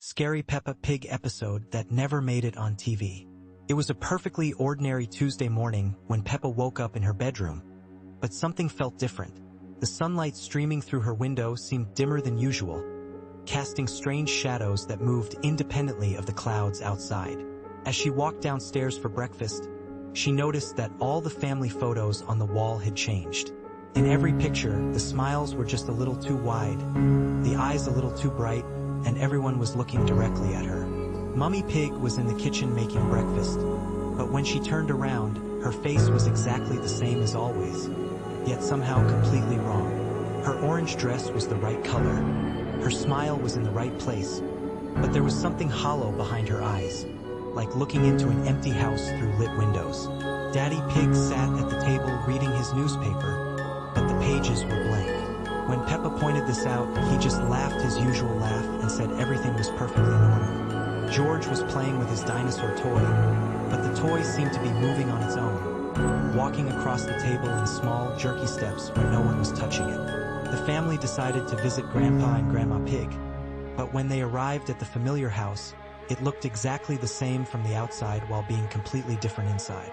scary Peppa Pig episode that never made it on TV. It was a perfectly ordinary Tuesday morning when Peppa woke up in her bedroom. But something felt different. The sunlight streaming through her window seemed dimmer than usual, casting strange shadows that moved independently of the clouds outside. As she walked downstairs for breakfast, she noticed that all the family photos on the wall had changed. In every picture, the smiles were just a little too wide, the eyes a little too bright, and everyone was looking directly at her. Mummy Pig was in the kitchen making breakfast, but when she turned around, her face was exactly the same as always, yet somehow completely wrong. Her orange dress was the right color, her smile was in the right place, but there was something hollow behind her eyes, like looking into an empty house through lit windows. Daddy Pig sat at the table reading his newspaper, but the pages were blank. When Peppa pointed this out, he just laughed his usual laugh and said everything was perfectly normal. George was playing with his dinosaur toy, but the toy seemed to be moving on its own, walking across the table in small, jerky steps when no one was touching it. The family decided to visit Grandpa and Grandma Pig, but when they arrived at the familiar house, it looked exactly the same from the outside while being completely different inside.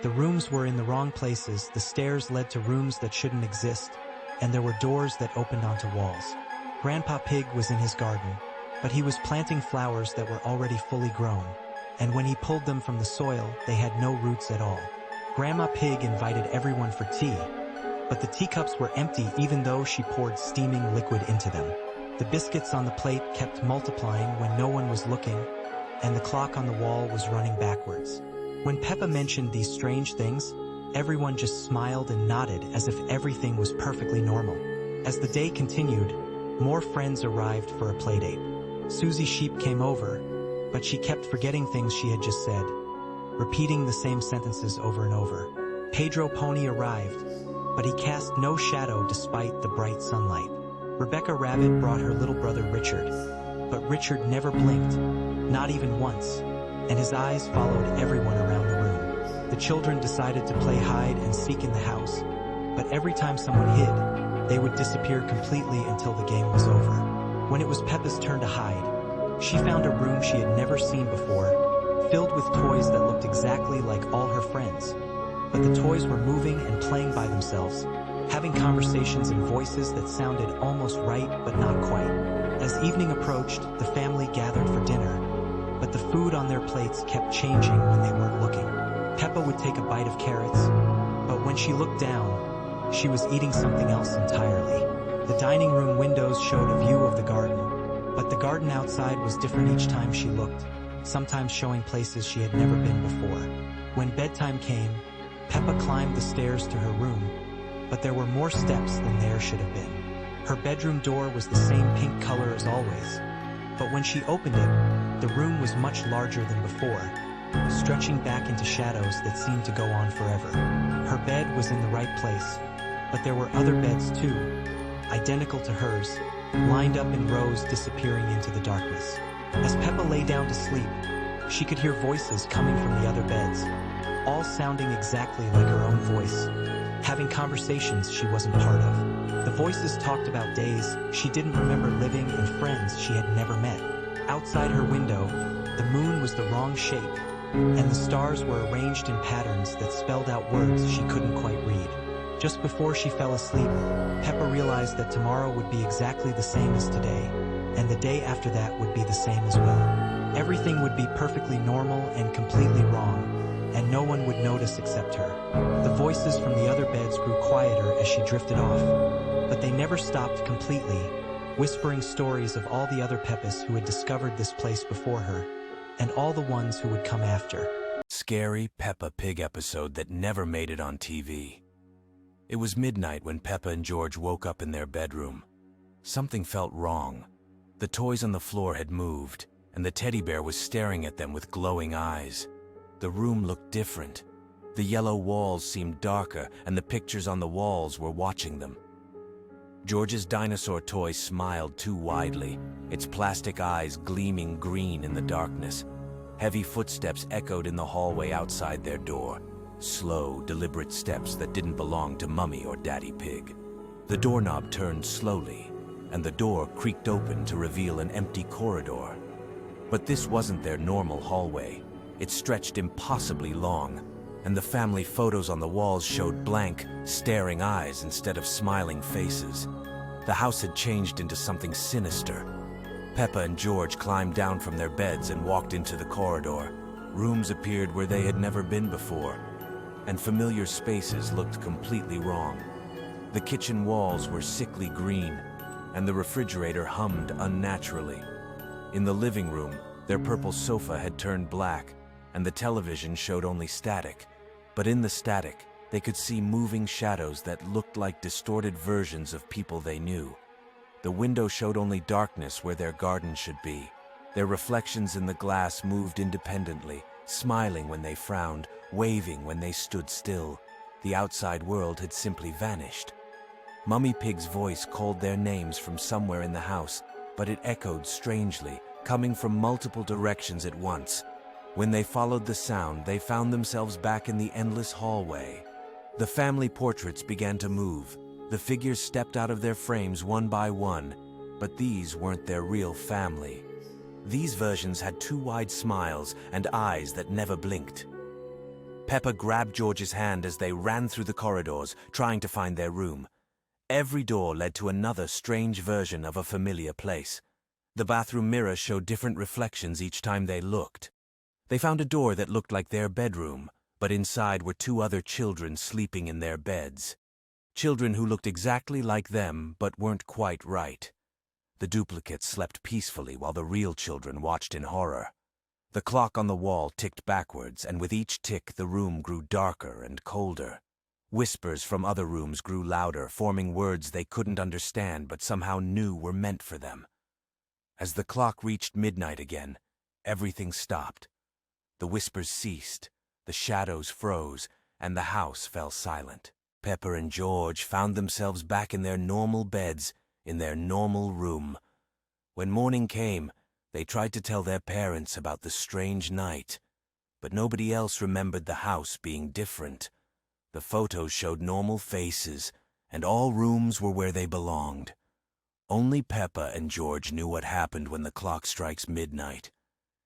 The rooms were in the wrong places, the stairs led to rooms that shouldn't exist, and there were doors that opened onto walls. Grandpa Pig was in his garden, but he was planting flowers that were already fully grown, and when he pulled them from the soil, they had no roots at all. Grandma Pig invited everyone for tea, but the teacups were empty even though she poured steaming liquid into them. The biscuits on the plate kept multiplying when no one was looking, and the clock on the wall was running backwards. When Peppa mentioned these strange things, everyone just smiled and nodded as if everything was perfectly normal. As the day continued, more friends arrived for a playdate. Susie Sheep came over, but she kept forgetting things she had just said, repeating the same sentences over and over. Pedro Pony arrived, but he cast no shadow despite the bright sunlight. Rebecca Rabbit brought her little brother Richard, but Richard never blinked, not even once, and his eyes followed everyone around the room. The children decided to play hide and seek in the house, but every time someone hid, they would disappear completely until the game was over. When it was Peppa's turn to hide, she found a room she had never seen before, filled with toys that looked exactly like all her friends. But the toys were moving and playing by themselves, having conversations in voices that sounded almost right but not quite. As evening approached, the family gathered for dinner, but the food on their plates kept changing when they weren't looking. Peppa would take a bite of carrots, but when she looked down, she was eating something else entirely. The dining room windows showed a view of the garden, but the garden outside was different each time she looked, sometimes showing places she had never been before. When bedtime came, Peppa climbed the stairs to her room, but there were more steps than there should have been. Her bedroom door was the same pink color as always, but when she opened it, the room was much larger than before, stretching back into shadows that seemed to go on forever. Her bed was in the right place, but there were other beds too, identical to hers, lined up in rows disappearing into the darkness. As Peppa lay down to sleep, she could hear voices coming from the other beds, all sounding exactly like her own voice, having conversations she wasn't part of. The voices talked about days she didn't remember living and friends she had never met. Outside her window, the moon was the wrong shape, and the stars were arranged in patterns that spelled out words she couldn't quite read. Just before she fell asleep, Peppa realized that tomorrow would be exactly the same as today, and the day after that would be the same as well. Everything would be perfectly normal and completely wrong, and no one would notice except her. The voices from the other beds grew quieter as she drifted off, but they never stopped completely, whispering stories of all the other Peppas who had discovered this place before her, and all the ones who would come after. Scary Peppa Pig episode that never made it on TV. It was midnight when Peppa and George woke up in their bedroom. Something felt wrong. The toys on the floor had moved, and the teddy bear was staring at them with glowing eyes. The room looked different. The yellow walls seemed darker, and the pictures on the walls were watching them. George's dinosaur toy smiled too widely, its plastic eyes gleaming green in the darkness. Heavy footsteps echoed in the hallway outside their door, slow, deliberate steps that didn't belong to Mummy or Daddy Pig. The doorknob turned slowly, and the door creaked open to reveal an empty corridor. But this wasn't their normal hallway. It stretched impossibly long, and the family photos on the walls showed blank, staring eyes instead of smiling faces. The house had changed into something sinister. Peppa and George climbed down from their beds and walked into the corridor. Rooms appeared where they had never been before, and familiar spaces looked completely wrong. The kitchen walls were sickly green, and the refrigerator hummed unnaturally. In the living room, their purple sofa had turned black, and the television showed only static. But in the static, they could see moving shadows that looked like distorted versions of people they knew. The window showed only darkness where their garden should be. Their reflections in the glass moved independently, smiling when they frowned, waving when they stood still. The outside world had simply vanished. Mummy Pig's voice called their names from somewhere in the house, but it echoed strangely, coming from multiple directions at once. When they followed the sound, they found themselves back in the endless hallway. The family portraits began to move. The figures stepped out of their frames one by one, but these weren't their real family. These versions had two wide smiles and eyes that never blinked. Peppa grabbed George's hand as they ran through the corridors, trying to find their room. Every door led to another strange version of a familiar place. The bathroom mirror showed different reflections each time they looked. They found a door that looked like their bedroom, but inside were two other children sleeping in their beds. Children who looked exactly like them, but weren't quite right. The duplicates slept peacefully while the real children watched in horror. The clock on the wall ticked backwards, and with each tick the room grew darker and colder. Whispers from other rooms grew louder, forming words they couldn't understand but somehow knew were meant for them. As the clock reached midnight again, everything stopped. The whispers ceased, the shadows froze, and the house fell silent. Peppa and George found themselves back in their normal beds, in their normal room. When morning came, they tried to tell their parents about the strange night, but nobody else remembered the house being different. The photos showed normal faces, and all rooms were where they belonged. Only Peppa and George knew what happened when the clock strikes midnight,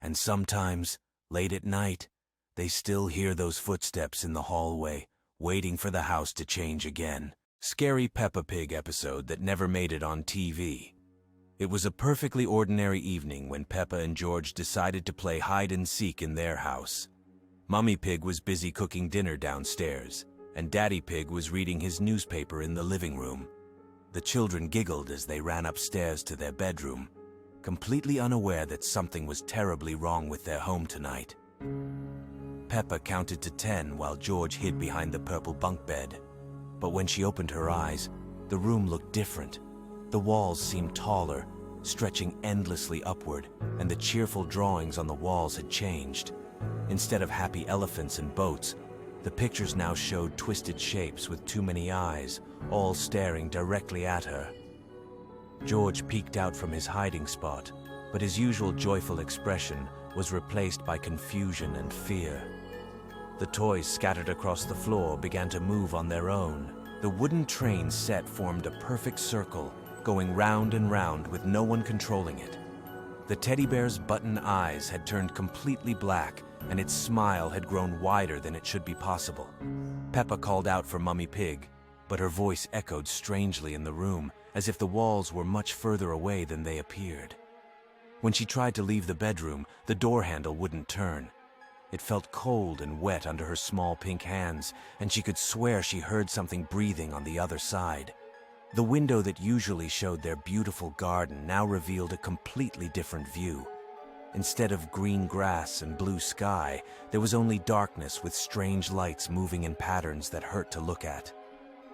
and sometimes, late at night, they still hear those footsteps in the hallway, waiting for the house to change again. Scary Peppa Pig episode that never made it on TV. It was a perfectly ordinary evening when Peppa and George decided to play hide-and-seek in their house. Mummy Pig was busy cooking dinner downstairs, and Daddy Pig was reading his newspaper in the living room. The children giggled as they ran upstairs to their bedroom, completely unaware that something was terribly wrong with their home tonight. Peppa counted to 10 while George hid behind the purple bunk bed. But when she opened her eyes, the room looked different. The walls seemed taller, stretching endlessly upward, and the cheerful drawings on the walls had changed. Instead of happy elephants and boats, the pictures now showed twisted shapes with too many eyes, all staring directly at her. George peeked out from his hiding spot, but his usual joyful expression was replaced by confusion and fear. The toys scattered across the floor began to move on their own. The wooden train set formed a perfect circle, going round and round with no one controlling it. The teddy bear's button eyes had turned completely black, and its smile had grown wider than it should be possible. Peppa called out for Mummy Pig, but her voice echoed strangely in the room, as if the walls were much further away than they appeared. When she tried to leave the bedroom, the door handle wouldn't turn. It felt cold and wet under her small pink hands, and she could swear she heard something breathing on the other side. The window that usually showed their beautiful garden now revealed a completely different view. Instead of green grass and blue sky, there was only darkness with strange lights moving in patterns that hurt to look at.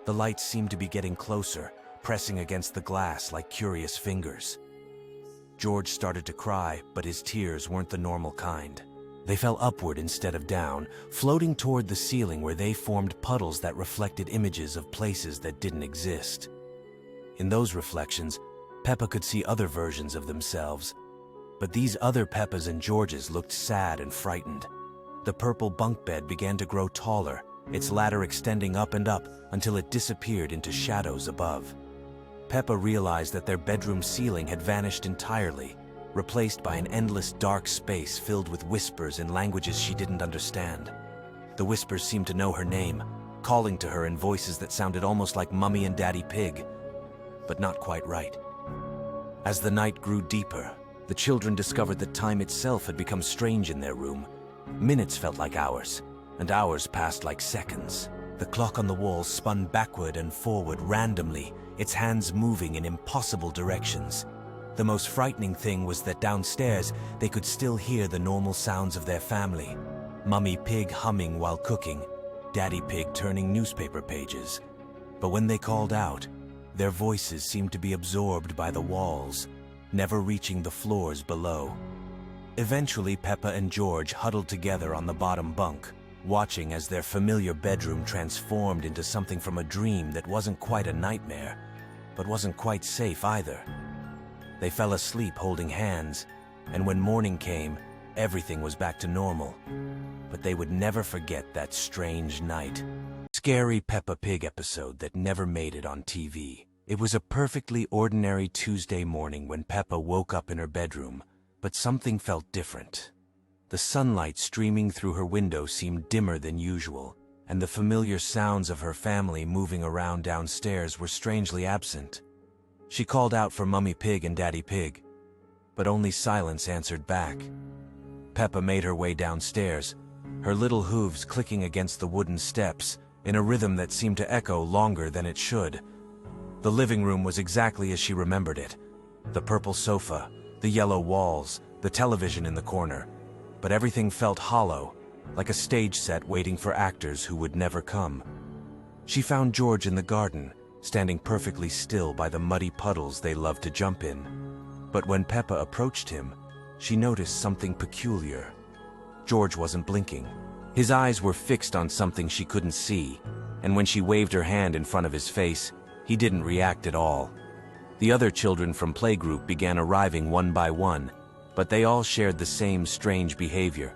The lights seemed to be getting closer, pressing against the glass like curious fingers. George started to cry, but his tears weren't the normal kind. They fell upward instead of down, floating toward the ceiling where they formed puddles that reflected images of places that didn't exist. In those reflections, Peppa could see other versions of themselves, but these other Peppas and Georges looked sad and frightened. The purple bunk bed began to grow taller, its ladder extending up and up until it disappeared into shadows above. Peppa realized that their bedroom ceiling had vanished entirely, replaced by an endless dark space filled with whispers in languages she didn't understand. The whispers seemed to know her name, calling to her in voices that sounded almost like Mummy and Daddy Pig, but not quite right. As the night grew deeper, the children discovered that time itself had become strange in their room. Minutes felt like hours, and hours passed like seconds. The clock on the wall spun backward and forward randomly, its hands moving in impossible directions. The most frightening thing was that downstairs, they could still hear the normal sounds of their family. Mummy Pig humming while cooking, Daddy Pig turning newspaper pages. But when they called out, their voices seemed to be absorbed by the walls, never reaching the floors below. Eventually, Peppa and George huddled together on the bottom bunk, watching as their familiar bedroom transformed into something from a dream that wasn't quite a nightmare, but wasn't quite safe either. They fell asleep holding hands, and when morning came, everything was back to normal. But they would never forget that strange night. Scary Peppa Pig episode that never made it on TV. It was a perfectly ordinary Tuesday morning when Peppa woke up in her bedroom, but something felt different. The sunlight streaming through her window seemed dimmer than usual, and the familiar sounds of her family moving around downstairs were strangely absent. She called out for Mummy Pig and Daddy Pig, but only silence answered back. Peppa made her way downstairs, her little hooves clicking against the wooden steps in a rhythm that seemed to echo longer than it should. The living room was exactly as she remembered it. The purple sofa, the yellow walls, the television in the corner. But everything felt hollow, like a stage set waiting for actors who would never come. She found George in the garden, standing perfectly still by the muddy puddles they loved to jump in. But when Peppa approached him, she noticed something peculiar. George wasn't blinking. His eyes were fixed on something she couldn't see, and when she waved her hand in front of his face, he didn't react at all. The other children from playgroup began arriving one by one, but they all shared the same strange behavior.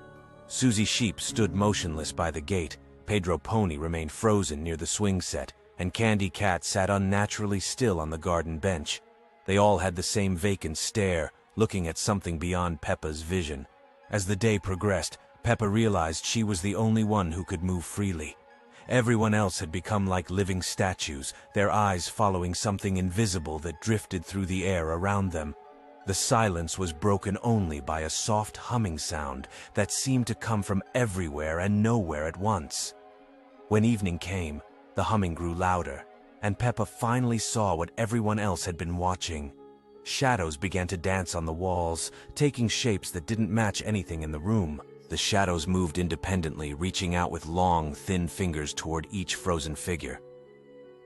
Susie Sheep stood motionless by the gate, Pedro Pony remained frozen near the swing set, and Candy Cat sat unnaturally still on the garden bench. They all had the same vacant stare, looking at something beyond Peppa's vision. As the day progressed, Peppa realized she was the only one who could move freely. Everyone else had become like living statues, their eyes following something invisible that drifted through the air around them. The silence was broken only by a soft humming sound that seemed to come from everywhere and nowhere at once. When evening came, the humming grew louder, and Peppa finally saw what everyone else had been watching. Shadows began to dance on the walls, taking shapes that didn't match anything in the room. The shadows moved independently, reaching out with long, thin fingers toward each frozen figure.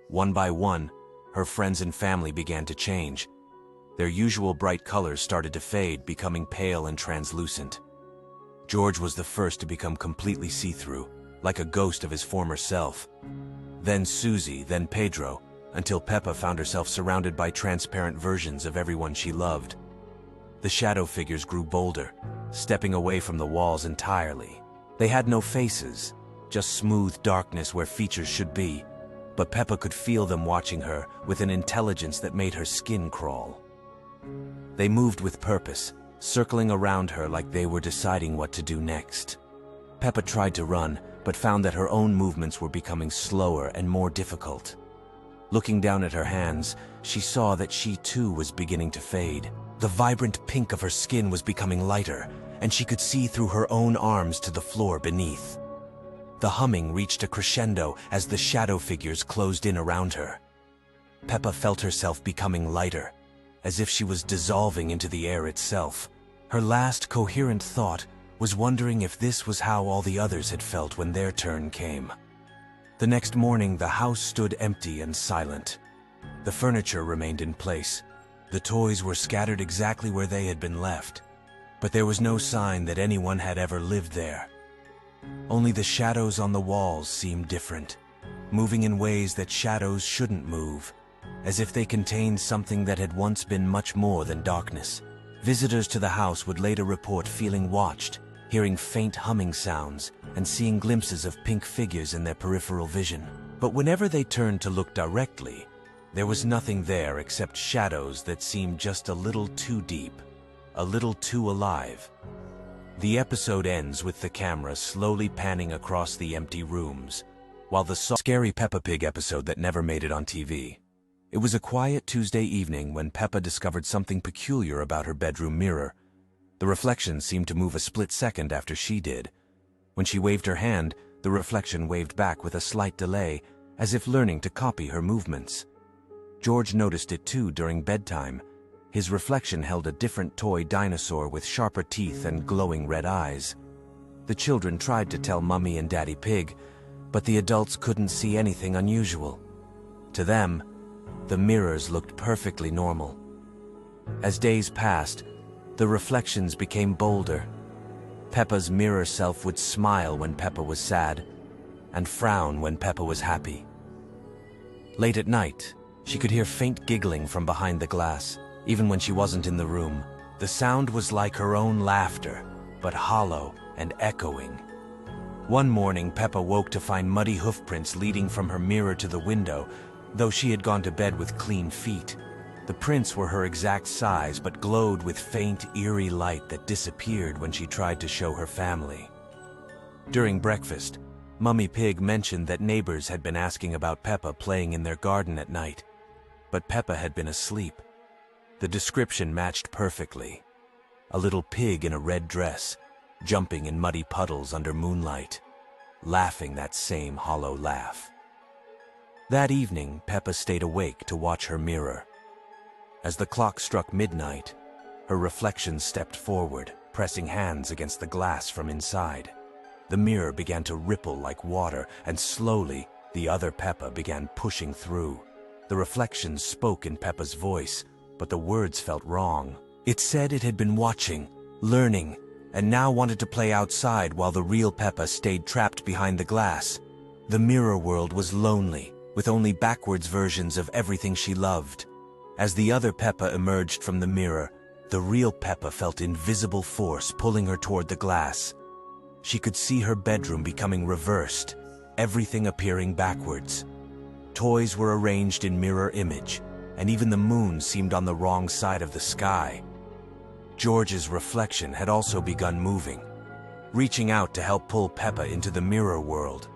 One by one, her friends and family began to change. Their usual bright colors started to fade, becoming pale and translucent. George was the first to become completely see-through, like a ghost of his former self. Then Susie, then Pedro, until Peppa found herself surrounded by transparent versions of everyone she loved. The shadow figures grew bolder, stepping away from the walls entirely. They had no faces, just smooth darkness where features should be, but Peppa could feel them watching her with an intelligence that made her skin crawl. They moved with purpose, circling around her like they were deciding what to do next. Peppa tried to run, but found that her own movements were becoming slower and more difficult. Looking down at her hands, she saw that she too was beginning to fade. The vibrant pink of her skin was becoming lighter, and she could see through her own arms to the floor beneath. The humming reached a crescendo as the shadow figures closed in around her. Peppa felt herself becoming lighter, as if she was dissolving into the air itself. Her last coherent thought was wondering if this was how all the others had felt when their turn came. The next morning, the house stood empty and silent. The furniture remained in place. The toys were scattered exactly where they had been left, but there was no sign that anyone had ever lived there. Only the shadows on the walls seemed different, moving in ways that shadows shouldn't move, as if they contained something that had once been much more than darkness. Visitors to the house would later report feeling watched, hearing faint humming sounds, and seeing glimpses of pink figures in their peripheral vision. But whenever they turned to look directly, there was nothing there except shadows that seemed just a little too deep, a little too alive. The episode ends with the camera slowly panning across the empty rooms, while the scary Peppa Pig episode that never made it on TV. It was a quiet Tuesday evening when Peppa discovered something peculiar about her bedroom mirror. The reflection seemed to move a split second after she did. When she waved her hand, the reflection waved back with a slight delay, as if learning to copy her movements. George noticed it too during bedtime. His reflection held a different toy dinosaur with sharper teeth and glowing red eyes. The children tried to tell Mummy and Daddy Pig, but the adults couldn't see anything unusual. To them, the mirrors looked perfectly normal. As days passed, the reflections became bolder. Peppa's mirror self would smile when Peppa was sad, and frown when Peppa was happy. Late at night, she could hear faint giggling from behind the glass, even when she wasn't in the room. The sound was like her own laughter, but hollow and echoing. One morning, Peppa woke to find muddy hoofprints leading from her mirror to the window, though she had gone to bed with clean feet. The prints were her exact size, but glowed with faint, eerie light that disappeared when she tried to show her family. During breakfast, Mummy Pig mentioned that neighbors had been asking about Peppa playing in their garden at night, but Peppa had been asleep. The description matched perfectly. A little pig in a red dress, jumping in muddy puddles under moonlight, laughing that same hollow laugh. That evening, Peppa stayed awake to watch her mirror. As the clock struck midnight, her reflection stepped forward, pressing hands against the glass from inside. The mirror began to ripple like water, and slowly, the other Peppa began pushing through. The reflection spoke in Peppa's voice, but the words felt wrong. It said it had been watching, learning, and now wanted to play outside while the real Peppa stayed trapped behind the glass. The mirror world was lonely, with only backwards versions of everything she loved. As the other Peppa emerged from the mirror, the real Peppa felt invisible force pulling her toward the glass. She could see her bedroom becoming reversed, everything appearing backwards. Toys were arranged in mirror image, and even the moon seemed on the wrong side of the sky. George's reflection had also begun moving, reaching out to help pull Peppa into the mirror world.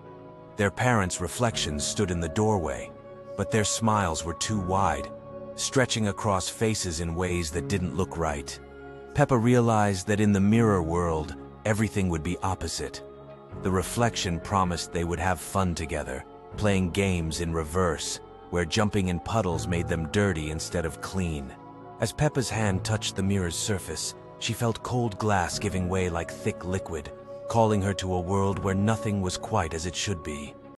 Their parents' reflections stood in the doorway, but their smiles were too wide, stretching across faces in ways that didn't look right. Peppa realized that in the mirror world, everything would be opposite. The reflection promised they would have fun together, playing games in reverse, where jumping in puddles made them dirty instead of clean. As Peppa's hand touched the mirror's surface, she felt cold glass giving way like thick liquid, calling her to a world where nothing was quite as it should be.